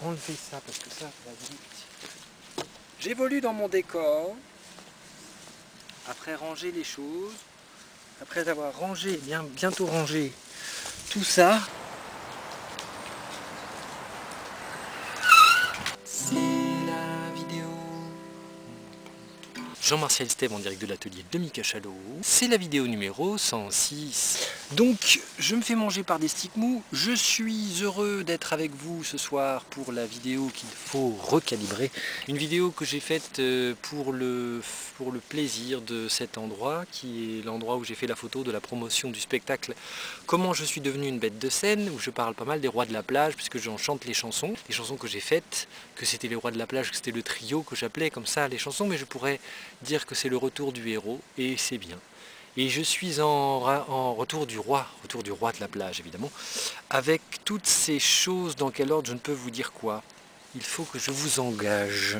enlever ça parce que ça va vite. J'évolue dans mon décor. Après ranger les choses, après avoir rangé, bientôt rangé tout ça, c'est la vidéo. Jean-Martial Stève en direct de l'atelier de Mika Chalot. C'est la vidéo numéro 106. Donc, je me fais manger par des sticks mous. Je suis heureux d'être avec vous ce soir pour la vidéo qu'il faut recalibrer. Une vidéo que j'ai faite pour le plaisir de cet endroit, qui est l'endroit où j'ai fait la photo de la promotion du spectacle Comment je suis devenu une bête de scène, où je parle pas mal des rois de la plage, puisque j'en chante les chansons que j'ai faites, que c'était les rois de la plage, que c'était le trio que j'appelais comme ça les chansons, mais je pourrais dire que c'est le retour du héros, et c'est bien. Et je suis en retour du roi de la plage évidemment, avec toutes ces choses. Dans quel ordre je ne peux vous dire quoi. Il faut que je vous engage.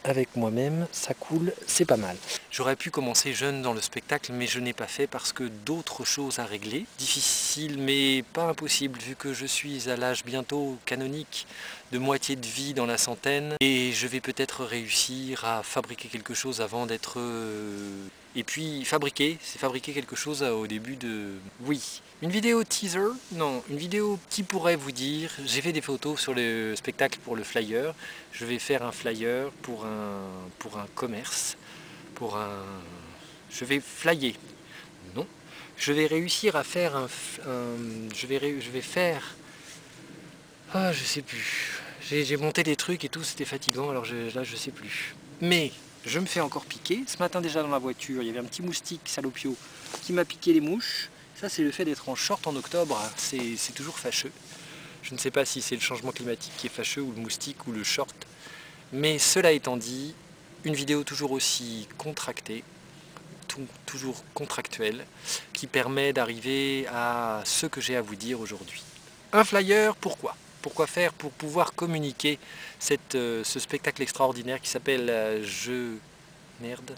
Avec moi-même, ça coule, c'est pas mal. J'aurais pu commencer jeune dans le spectacle, mais je n'ai pas fait parce que d'autres choses à régler. Difficile, mais pas impossible, vu que je suis à l'âge bientôt canonique de moitié de vie dans la centaine, et je vais peut-être réussir à fabriquer quelque chose avant d'être... Et puis fabriquer, c'est fabriquer quelque chose au début de... Oui. Une vidéo teaser? Non, une vidéo qui pourrait vous dire, j'ai fait des photos sur le spectacle pour le flyer, je vais faire un flyer pour un commerce, je vais flyer. Non, je vais réussir à faire je vais faire... Ah, je sais plus. J'ai monté des trucs et tout, c'était fatigant, alors là je sais plus. Mais je me fais encore piquer. Ce matin déjà dans la voiture, il y avait un petit moustique salopio qui m'a piqué les mouches. Ça c'est le fait d'être en short en octobre, c'est toujours fâcheux. Je ne sais pas si c'est le changement climatique qui est fâcheux, ou le moustique, ou le short. Mais cela étant dit, une vidéo toujours aussi contractée, toujours contractuelle, qui permet d'arriver à ce que j'ai à vous dire aujourd'hui. Un flyer, pourquoi? Pourquoi faire? Pour pouvoir communiquer ce spectacle extraordinaire qui s'appelle Merde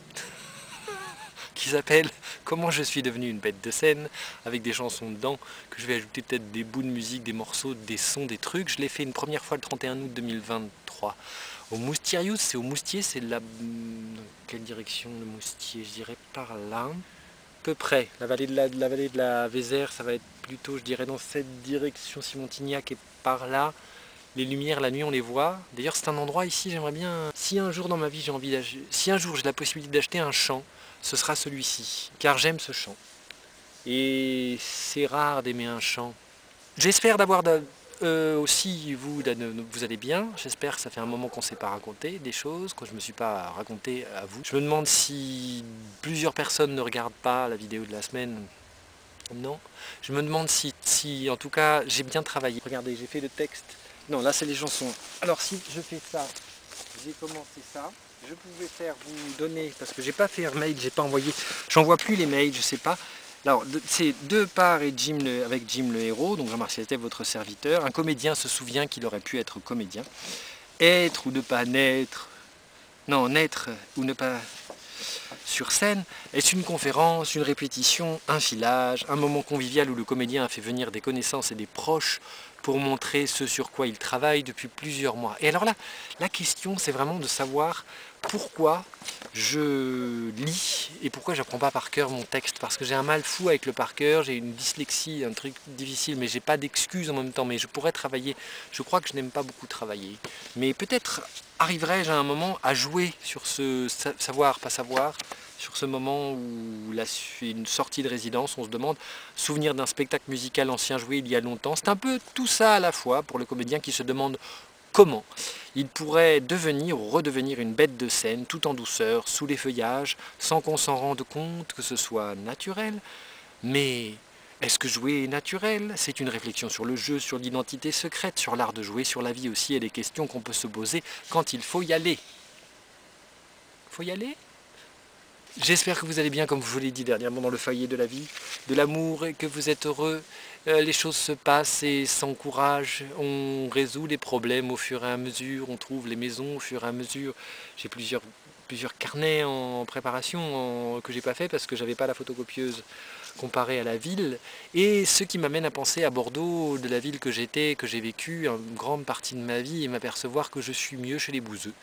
qui s'appelle Comment je suis devenu une bête de scène, avec des chansons dedans, que je vais ajouter peut-être des bouts de musique, des morceaux, des sons, des trucs. Je l'ai fait une première fois le 31 août 2023 au Moustirius, c'est au Moustier, c'est là... Dans quelle direction le Moustier? Je dirais par là. À peu près, la vallée de la Vézère, ça va être plutôt, je dirais, dans cette direction. Si Montignac est par là, les lumières, la nuit, on les voit. D'ailleurs, c'est un endroit ici, j'aimerais bien... Si un jour dans ma vie, j'ai envie d'acheter... Si un jour j'ai la possibilité d'acheter un champ, ce sera celui-ci, car j'aime ce champ. Et c'est rare d'aimer un champ. J'espère d'avoir aussi, vous allez bien. J'espère que ça fait un moment qu'on ne s'est pas raconté des choses, que je ne me suis pas raconté à vous. Je me demande si plusieurs personnes ne regardent pas la vidéo de la semaine. Non. Je me demande si en tout cas, j'ai bien travaillé. Regardez, j'ai fait le texte. Non, là, c'est les chansons. Alors, si je fais ça, j'ai commencé ça. Je pouvais faire vous donner, parce que j'ai pas fait un mail, j'ai pas envoyé, j'envoie plus les mails, je sais pas. Alors, c'est de part et avec Jim le héros, donc Jean-Martial Stève, votre serviteur. Un comédien se souvient qu'il aurait pu être comédien. Être ou ne pas naître, non, naître ou ne pas sur scène, est une conférence, une répétition, un filage, un moment convivial où le comédien a fait venir des connaissances et des proches pour montrer ce sur quoi il travaille depuis plusieurs mois. Et alors là, la question, c'est vraiment de savoir pourquoi je lis et pourquoi j'apprends pas par cœur mon texte. Parce que j'ai un mal fou avec le par cœur, j'ai une dyslexie, un truc difficile, mais j'ai pas d'excuses en même temps. Mais je pourrais travailler. Je crois que je n'aime pas beaucoup travailler. Mais peut-être arriverai-je à un moment à jouer sur ce savoir, pas savoir, sur ce moment où là, une sortie de résidence, on se demande, souvenir d'un spectacle musical ancien joué il y a longtemps. C'est un peu tout ça à la fois pour le comédien qui se demande comment il pourrait devenir ou redevenir une bête de scène tout en douceur, sous les feuillages, sans qu'on s'en rende compte, que ce soit naturel. Mais est-ce que jouer est naturel? C'est une réflexion sur le jeu, sur l'identité secrète, sur l'art de jouer, sur la vie aussi et les questions qu'on peut se poser quand il faut y aller. Faut y aller? J'espère que vous allez bien, comme je vous l'ai dit dernièrement, dans le foyer de la vie, de l'amour, et que vous êtes heureux. Les choses se passent et s'encouragent. On résout les problèmes au fur et à mesure. On trouve les maisons au fur et à mesure. J'ai plusieurs carnets en préparation que j'ai pas fait parce que j'avais pas la photocopieuse comparé à la ville, et ce qui m'amène à penser à Bordeaux, de la ville que j'étais, que j'ai vécu une grande partie de ma vie, et m'apercevoir que je suis mieux chez les Bouzeux,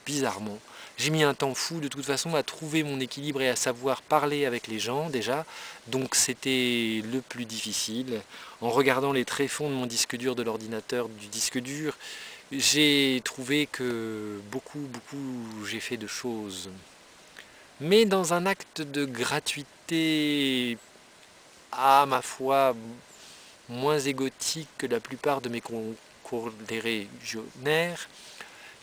bizarrement. J'ai mis un temps fou de toute façon à trouver mon équilibre et à savoir parler avec les gens déjà, donc c'était le plus difficile. En regardant les tréfonds de mon disque dur, de l'ordinateur, du disque dur, j'ai trouvé que beaucoup j'ai fait de choses. Mais dans un acte de gratuité, à ma foi, moins égotique que la plupart de mes corrégionnaires,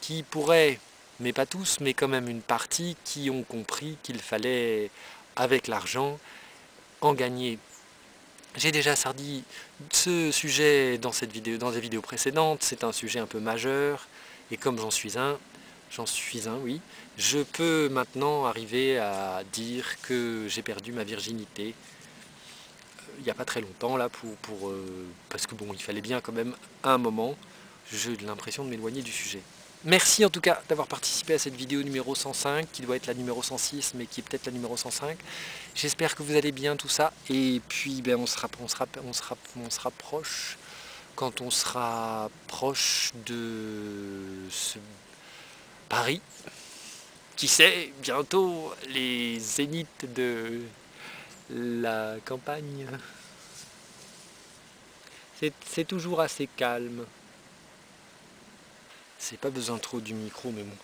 qui pourraient, mais pas tous, mais quand même une partie, qui ont compris qu'il fallait, avec l'argent, en gagner. J'ai déjà sorti ce sujet dans des vidéos précédentes, c'est un sujet un peu majeur, et comme j'en suis un, oui, je peux maintenant arriver à dire que j'ai perdu ma virginité il n'y a pas très longtemps, là, parce que bon, il fallait bien quand même un moment, j'ai l'impression de m'éloigner du sujet. Merci en tout cas d'avoir participé à cette vidéo numéro 105, qui doit être la numéro 106, mais qui est peut-être la numéro 105. J'espère que vous allez bien tout ça, et puis ben, on se rapproche quand on sera proche de ce Paris. Qui sait, bientôt les zéniths de la campagne. C'est toujours assez calme. C'est pas besoin trop du micro, mais bon.